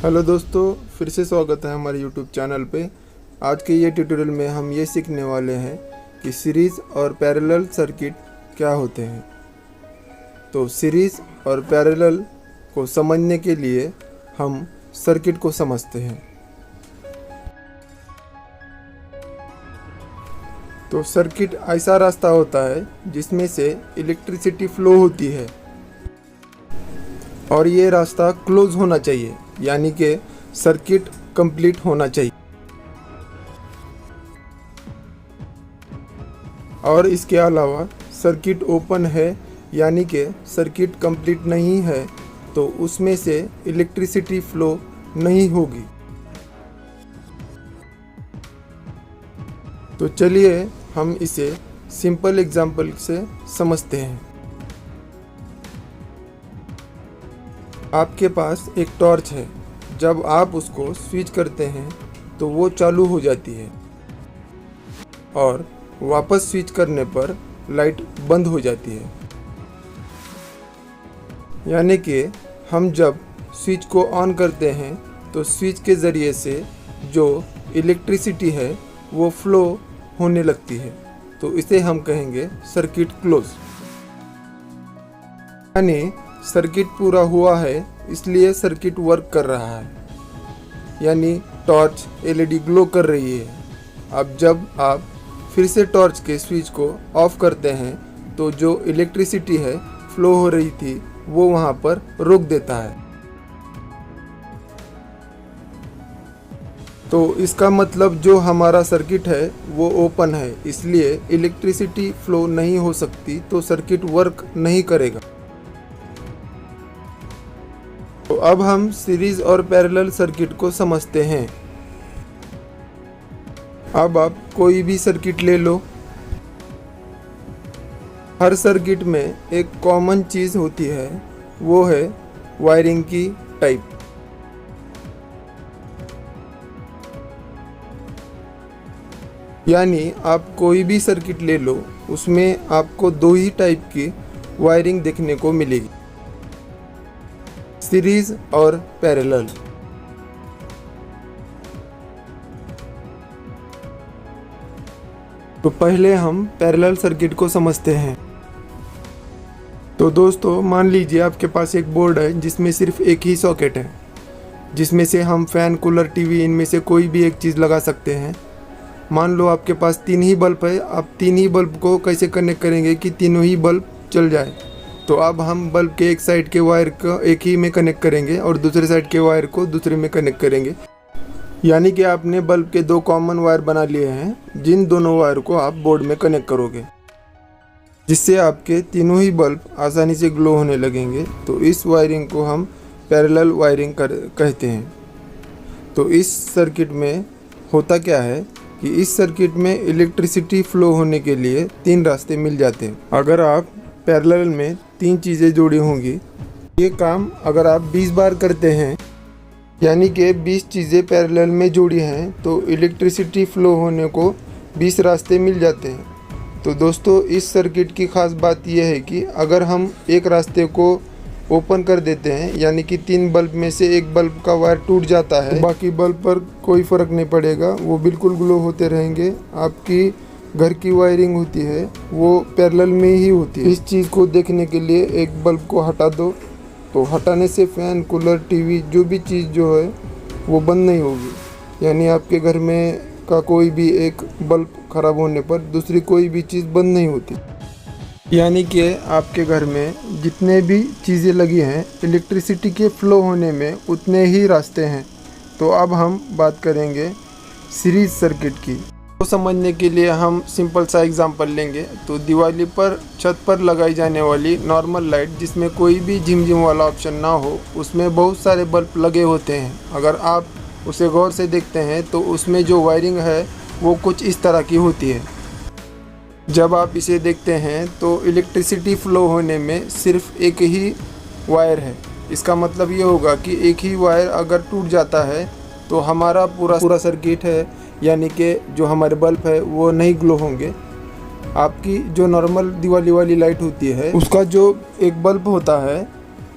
Hello दोस्तों, फिर से स्वागत है हमारे यूट्यूब चैनल पे। आज के ये ट्यूटोरियल में हम ये सीखने वाले हैं कि सीरीज़ और पैरेलल सर्किट क्या होते हैं। तो सीरीज़ और पैरेलल को समझने के लिए हम सर्किट को समझते हैं। तो सर्किट ऐसा रास्ता होता है जिसमें से इलेक्ट्रिसिटी फ्लो होती है और ये रास्ता क्लोज होना चाहिए, यानी कि सर्किट कंप्लीट होना चाहिए। और इसके अलावा सर्किट ओपन है, यानी कि सर्किट कंप्लीट नहीं है, तो उसमें से इलेक्ट्रिसिटी फ्लो नहीं होगी। तो चलिए हम इसे सिंपल एग्जांपल से समझते हैं। आपके पास एक टॉर्च है। जब आप उसको स्विच करते हैं तो वो चालू हो जाती है और वापस स्विच करने पर लाइट बंद हो जाती है। यानी कि हम जब स्विच को ऑन करते हैं तो स्विच के ज़रिए से जो इलेक्ट्रिसिटी है वो फ्लो होने लगती है। तो इसे हम कहेंगे सर्किट क्लोज। यानी सर्किट पूरा हुआ है, इसलिए सर्किट वर्क कर रहा है, यानी टॉर्च एलईडी ग्लो कर रही है। अब जब आप फिर से टॉर्च के स्विच को ऑफ करते हैं तो जो इलेक्ट्रिसिटी है फ्लो हो रही थी वो वहाँ पर रोक देता है। तो इसका मतलब जो हमारा सर्किट है वो ओपन है, इसलिए इलेक्ट्रिसिटी फ्लो नहीं हो सकती, तो सर्किट वर्क नहीं करेगा। तो अब हम सीरीज और पैरेलल सर्किट को समझते हैं। अब आप कोई भी सर्किट ले लो। हर सर्किट में एक कॉमन चीज़ होती है, वो है वायरिंग की टाइप। यानी आप कोई भी सर्किट ले लो, उसमें आपको दो ही टाइप की वायरिंग देखने को मिलेगी, सीरीज और पैरेलल। तो पहले हम पैरेलल सर्किट को समझते हैं। तो दोस्तों, मान लीजिए आपके पास एक बोर्ड है जिसमें सिर्फ एक ही सॉकेट है, जिसमें से हम फैन, कूलर, टीवी इनमें से कोई भी एक चीज़ लगा सकते हैं। मान लो आपके पास तीन ही बल्ब है। आप तीन ही बल्ब को कैसे कनेक्ट करेंगे कि तीनों ही बल्ब चल जाए? तो अब हम बल्ब के एक साइड के वायर को एक ही में कनेक्ट करेंगे और दूसरे साइड के वायर को दूसरे में कनेक्ट करेंगे। यानी कि आपने बल्ब के दो कॉमन वायर बना लिए हैं, जिन दोनों वायर को आप बोर्ड में कनेक्ट करोगे, जिससे आपके तीनों ही बल्ब आसानी से ग्लो होने लगेंगे। तो इस वायरिंग को हम पैरेलल वायरिंग कहते हैं। तो इस सर्किट में होता क्या है कि इस सर्किट में इलेक्ट्रिसिटी फ्लो होने के लिए तीन रास्ते मिल जाते हैं। अगर आप पैरेलल में तीन चीज़ें जोड़ी होंगी, ये काम अगर आप 20 बार करते हैं, यानी कि 20 चीज़ें पैरेलल में जोड़ी हैं, तो इलेक्ट्रिसिटी फ्लो होने को 20 रास्ते मिल जाते हैं। तो दोस्तों, इस सर्किट की ख़ास बात यह है कि अगर हम एक रास्ते को ओपन कर देते हैं, यानी कि तीन बल्ब में से एक बल्ब का वायर टूट जाता है, तो बाकी बल्ब पर कोई फ़र्क नहीं पड़ेगा, वो बिल्कुल ग्लो होते रहेंगे। आपकी घर की वायरिंग होती है वो पैरेलल में ही होती है। इस चीज़ को देखने के लिए एक बल्ब को हटा दो, तो हटाने से फैन, कूलर, टीवी जो भी चीज़ जो है वो बंद नहीं होगी। यानी आपके घर में का कोई भी एक बल्ब ख़राब होने पर दूसरी कोई भी चीज़ बंद नहीं होती। यानी कि आपके घर में जितने भी चीज़ें लगी हैं, इलेक्ट्रिसिटी के फ्लो होने में उतने ही रास्ते हैं। तो अब हम बात करेंगे सीरीज सर्किट की। तो समझने के लिए हम सिंपल सा एग्जांपल लेंगे। तो दिवाली पर छत पर लगाई जाने वाली नॉर्मल लाइट, जिसमें कोई भी झिमझिम वाला ऑप्शन ना हो, उसमें बहुत सारे बल्ब लगे होते हैं। अगर आप उसे गौर से देखते हैं तो उसमें जो वायरिंग है वो कुछ इस तरह की होती है। जब आप इसे देखते हैं तो इलेक्ट्रिसिटी फ्लो होने में सिर्फ एक ही वायर है। इसका मतलब ये होगा कि एक ही वायर अगर टूट जाता है तो हमारा पूरा सर्किट है, यानी कि जो हमारे बल्ब है वो नहीं ग्लो होंगे। आपकी जो नॉर्मल दिवाली वाली लाइट होती है, उसका जो एक बल्ब होता है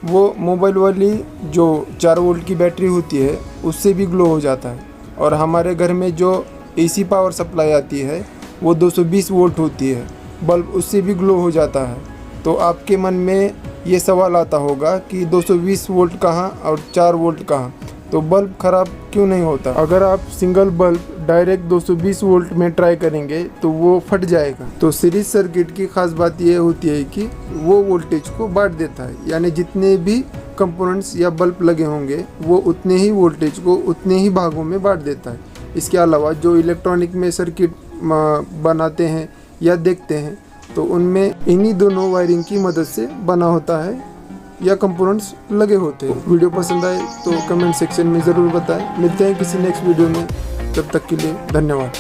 वो मोबाइल वाली जो 4 वोल्ट की बैटरी होती है उससे भी ग्लो हो जाता है। और हमारे घर में जो एसी पावर सप्लाई आती है वो 220 वोल्ट होती है, बल्ब उससे भी ग्लो हो जाता है। तो आपके मन में ये सवाल आता होगा कि 220 वोल्ट कहाँ और 4 वोल्ट कहाँ, तो बल्ब ख़राब क्यों नहीं होता। अगर आप सिंगल बल्ब डायरेक्ट 220 वोल्ट में ट्राई करेंगे तो वो फट जाएगा। तो सीरीज सर्किट की खास बात ये होती है कि वो वोल्टेज को बांट देता है, यानी जितने भी कंपोनेंट्स या बल्ब लगे होंगे वो उतने ही वोल्टेज को उतने ही भागों में बांट देता है। इसके अलावा जो इलेक्ट्रॉनिक में सर्किट बनाते हैं या देखते हैं तो उनमें इन्हीं दोनों वायरिंग की मदद से बना होता है या कंपोनेंट्स लगे होते हैं। वीडियो पसंद आए तो कमेंट सेक्शन में ज़रूर बताएं। मिलते हैं किसी नेक्स्ट वीडियो में, तब तक के लिए धन्यवाद।